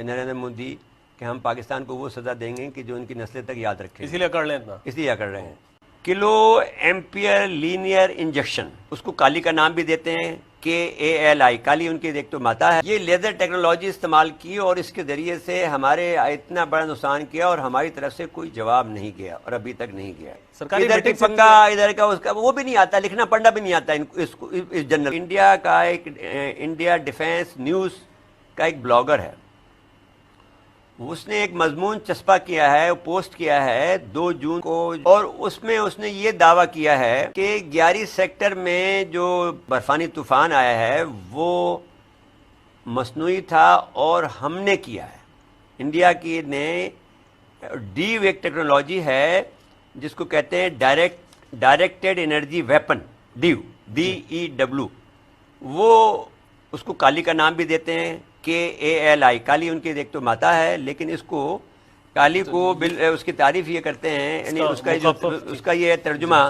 نریندر مودی کہ ہم پاکستان کو وہ سزا دیں گے کہ جو ان کی نسلیں تک یاد رکھیں، اسی لیے کر لیں اتنا، اس لیے کر رہے ہیں۔ کلو ایمپیئر لینئر انجیکشن، اس کو کالی کا نام بھی دیتے ہیں، KALI، کالی ان کی ایک تو ماتا ہے۔ یہ لیزر ٹیکنالوجی استعمال کی اور اس کے ذریعے سے ہمارے اتنا بڑا نقصان کیا اور ہماری طرف سے کوئی جواب نہیں گیا اور ابھی تک نہیں گیا۔ ادھر کی پنگا، ادھر کا اس کا وہ بھی نہیں آتا، لکھنا پڑھنا بھی نہیں آتا اس جنرل۔ انڈیا کا ایک انڈیا ڈیفینس نیوز کا ایک بلاگر ہے، اس نے ایک مضمون چسپا کیا ہے، پوسٹ کیا ہے 2 جون کو، اور اس میں اس نے یہ دعویٰ کیا ہے کہ 11 سیکٹر میں جو برفانی طوفان آیا ہے وہ مصنوعی تھا اور ہم نے کیا ہے۔ انڈیا کی نے ڈیو ایک ٹیکنالوجی ہے جس کو کہتے ہیں directed energy weapon, due DEW، وہ اس کو کالی کا نام بھی دیتے ہیں، KALI، کالی ان کی ایک تو ماتا ہے، لیکن اس کو کالی کو اس کی تعریف یہ کرتے ہیں، یعنی اس کا یہ ترجمہ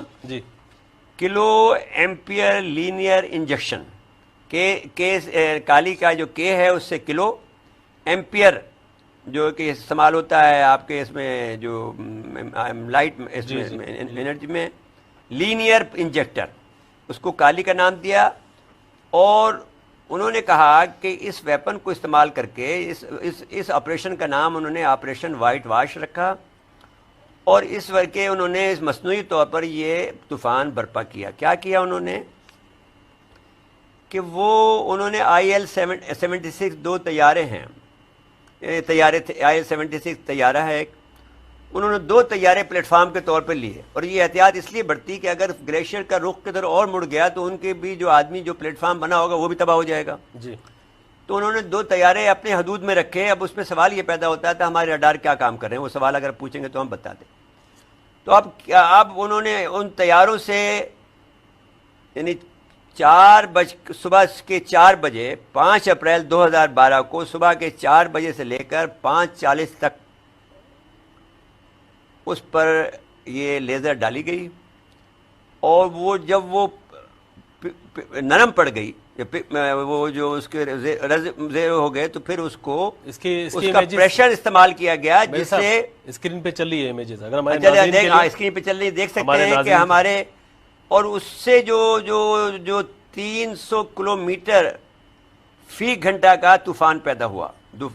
کلو ایمپیئر لینئر انجیکشن، کالی کا جو K ہے اس سے کلو، ایمپیئر جو کہ استعمال ہوتا ہے آپ کے اس میں جو لائٹ انرجی میں، لینئر انجیکٹر، اس کو کالی کا نام دیا، اور انہوں نے کہا کہ اس ویپن کو استعمال کر کے اس آپریشن کا نام انہوں نے آپریشن وائٹ واش رکھا، اور اس ورکے انہوں نے اس مصنوعی طور پر یہ طوفان برپا کیا۔ کیا کیا انہوں نے کہ انہوں نے IL-76 2 طیارے ہیں، IL-76 طیارہ ہے ایک، انہوں نے 2 طیارے پلیٹ فارم کے طور پر لیے، اور یہ احتیاط اس لیے بڑھتی کہ اگر گلیشیئر کا رخ کی طرف اور مڑ گیا تو ان کے بھی جو آدمی جو پلیٹ فارم بنا ہوگا وہ بھی تباہ ہو جائے گا۔ تو انہوں نے 2 طیارے اپنے حدود میں رکھے۔ اب اس میں سوال یہ پیدا ہوتا تھا ہمارے رڈار کیا کام کر رہے ہیں، وہ سوال اگر پوچھیں گے تو ہم بتا دیں۔ تو اب انہوں نے ان طیاروں سے یعنی صبح کے 4 بجے 5 اپریل 2012 کو صبح کے 4 بجے سے لے کر 5:40 تک اس پر یہ لیزر ڈالی گئی، اور وہ جب وہ نرم پڑ گئی، وہ جو اس کے زیر ہو گئے، تو پھر اس کا پریشر استعمال کیا گیا، جس سے اسکرین پہ چل رہی ہے امیجز، اگر اسکرین پہ چل رہی دیکھ سکتے ہیں کہ ہمارے، اور اس سے جو 300 کلومیٹر فی گھنٹہ کا طوفان پیدا ہوا،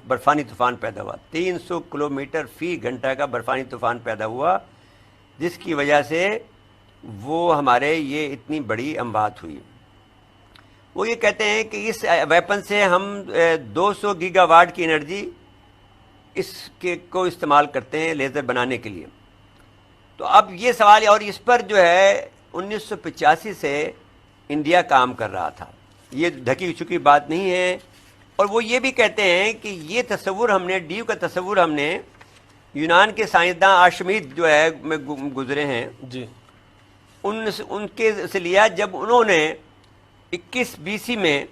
برفانی طوفان پیدا ہوا، 300 کلومیٹر فی گھنٹہ کا برفانی طوفان پیدا ہوا، جس کی وجہ سے وہ ہمارے یہ اتنی بڑی اموات ہوئی۔ وہ یہ کہتے ہیں کہ اس ویپن سے ہم 200 گیگا واٹ کی انرجی کو استعمال کرتے ہیں لیزر بنانے کے لیے۔ تو اب یہ سوال، اور اس پر جو ہے 1985 سے انڈیا کام کر رہا تھا، یہ ڈھکی چھپی بات نہیں ہے۔ اور وہ یہ بھی کہتے ہیں کہ یہ تصور ہم نے، ڈیو کا تصور ہم نے یونان کے سائنسداں آرشمیدس جو ہے میں گزرے ہیں ان کے سے لیا، جب انہوں نے 21 BC میں،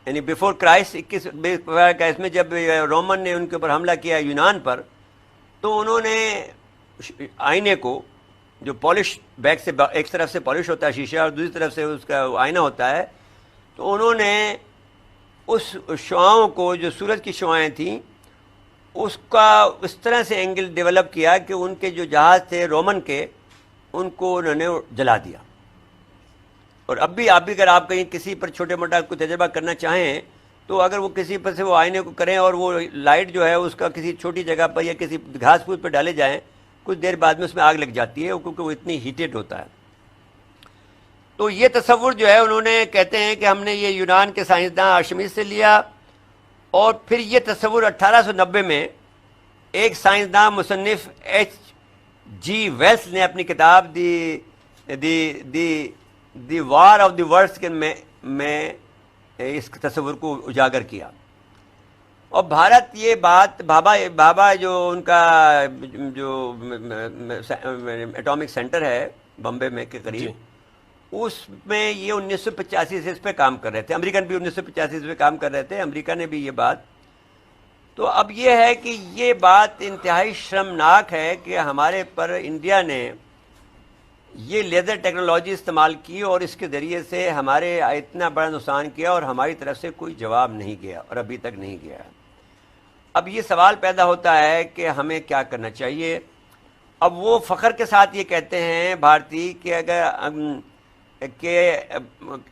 یعنی بیفور کرائسٹ 21 میں جب رومن نے ان کے اوپر حملہ کیا یونان پر، تو انہوں نے آئینے کو جو پالش بیک سے ایک طرف سے پالش ہوتا ہے شیشہ اور دوسری طرف سے اس کا آئینہ ہوتا ہے، تو انہوں نے اس شعاؤں کو جو سورج کی شعائیں تھیں اس کا اس طرح سے اینگل ڈیولپ کیا کہ ان کے جو جہاز تھے رومن کے، ان کو انہوں نے جلا دیا۔ اور اب بھی اگر آپ کہیں کسی پر چھوٹے موٹا کوئی تجربہ کرنا چاہیں تو اگر وہ کسی پر سے وہ آئینے کو کریں اور وہ لائٹ جو ہے اس کا کسی چھوٹی جگہ پر یا کسی گھاس پھوس پہ ڈالے جائیں، کچھ دیر بعد میں اس میں آگ لگ جاتی ہے کیونکہ وہ اتنی ہیٹڈ ہوتا ہے۔ تو یہ تصور جو ہے انہوں نے کہتے ہیں کہ ہم نے یہ یونان کے سائنسداں آرشمیدس سے لیا، اور پھر یہ تصور 1890 میں ایک سائنسداں مصنف H.G. ویلس نے اپنی کتاب دی وار آف دی ورڈز میں اس تصور کو اجاگر کیا۔ اور بھارت یہ بات بھابا جو ان کا جو ایٹامک سینٹر ہے بمبے میں کے قریب، اس میں یہ 1985 سے اس پہ کام کر رہے تھے، امریکن بھی 1985 سے کام کر رہے تھے، امریکہ نے بھی یہ بات۔ تو اب یہ ہے کہ یہ بات انتہائی شرمناک ہے کہ ہمارے پر انڈیا نے یہ لیزر ٹیکنالوجی استعمال کی اور اس کے ذریعے سے ہمارے اتنا بڑا نقصان کیا اور ہماری طرف سے کوئی جواب نہیں گیا اور ابھی تک نہیں گیا۔ اب یہ سوال پیدا ہوتا ہے کہ ہمیں کیا کرنا چاہیے. اب وہ فخر کے ساتھ یہ کہتے ہیں بھارتی کہ اگر کہ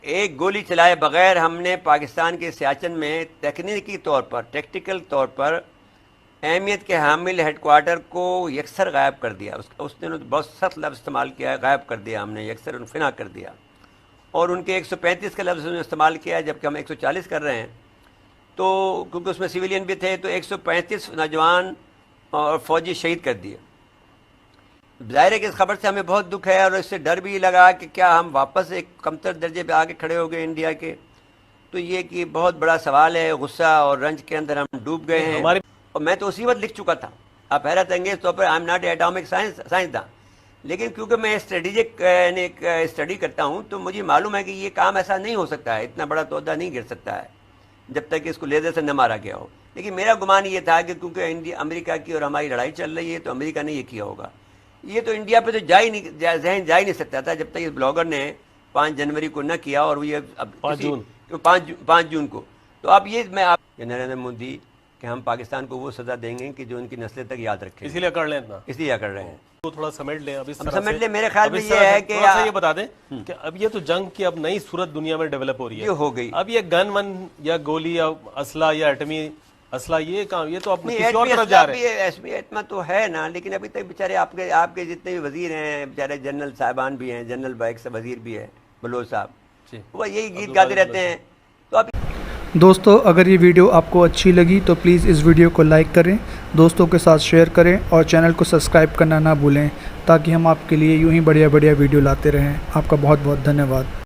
ایک گولی چلائے بغیر ہم نے پاکستان کے سیاچن میں تکنیکی طور پر ٹیکٹیکل طور پر اہمیت کے حامل ہیڈ کوارٹر کو یکسر غائب کر دیا. اس نے بہت سخت لفظ استعمال کیا ہے, غائب کر دیا ہم نے, یکسر انفنا کر دیا. اور ان کے 135 کا لفظ استعمال کیا ہے جبکہ ہم 140 کر رہے ہیں. تو کیونکہ اس میں سویلین بھی تھے تو 135 نوجوان اور فوجی شہید کر دیے. ظاہر ہے کہ اس خبر سے ہمیں بہت دکھ ہے اور اس سے ڈر بھی لگا کہ کیا ہم واپس ایک کمتر درجے پہ آگے کھڑے ہو گئے انڈیا کے. تو یہ کہ بہت بڑا سوال ہے, غصہ اور رنج کے اندر ہم ڈوب گئے ہیں. اور میں تو اسی وقت لکھ چکا تھا, آپ حیرت انگیز طور پر, I am not a atomic سائنسداں, لیکن کیونکہ میں اسٹریٹجک اسٹڈی کرتا ہوں تو مجھے معلوم ہے کہ یہ کام ایسا نہیں ہو سکتا ہے, اتنا بڑا تودہ نہیں گر سکتا ہے جب تک کہ اس کو لیزر سے نہ مارا گیا ہو. لیکن میرا گمان یہ تھا کہ کیونکہ امریکہ کی اور ہماری لڑائی چل رہی ہے تو امریکہ نے یہ کیا ہوگا. یہ تو انڈیا پہ تو ذہن جا ہی نہیں سکتا تھا جب تک اس بلاگر نے 5 جنوری کو نہ کیا, اور یہ اب 5 جون کو. تو اب یہ میں آپ نریندر مودی کہ ہم پاکستان کو وہ سزا دیں گے کہ جو ان کی نسلیں تک یاد رکھیں, اسی لیے کر لیں اتنا, اس لیے کر رہے ہیں. تو تھوڑا سمیٹ لیں. اب سمیٹ لیں. میرے خیال میں یہ ہے کہ یہ بتا دیں کہ اب یہ تو جنگ کی اب نئی صورت دنیا میں ڈیولپ ہو رہی ہے, یہ ہو گئی. اب یہ گن ون یا گولی یا اسلحہ یا ایٹمی اسلحہ یہ کام, یہ تو اب کسی اور طرف جا رہے ہیں. ایسمی اتنا تو ہے نا, لیکن ابھی تک بیچارے آپ کے جتنے بھی وزیر ہیں, بیچارے جنرل صاحبان بھی ہیں, جنرل بائک سے وزیر بھی ہے بلوچ صاحب, وہ یہی گیت گاتے رہتے ہیں. تو اب دوستو اگر یہ ویڈیو آپ کو اچھی لگی تو پلیز اس ویڈیو کو لائک کریں, دوستوں کے ساتھ شیئر کریں اور چینل کو سبسکرائب کرنا نہ بھولیں تاکہ ہم آپ کے لیے یوں ہی بڑھیا ویڈیو لاتے رہیں. آپ کا بہت بہت دھنیہ واد.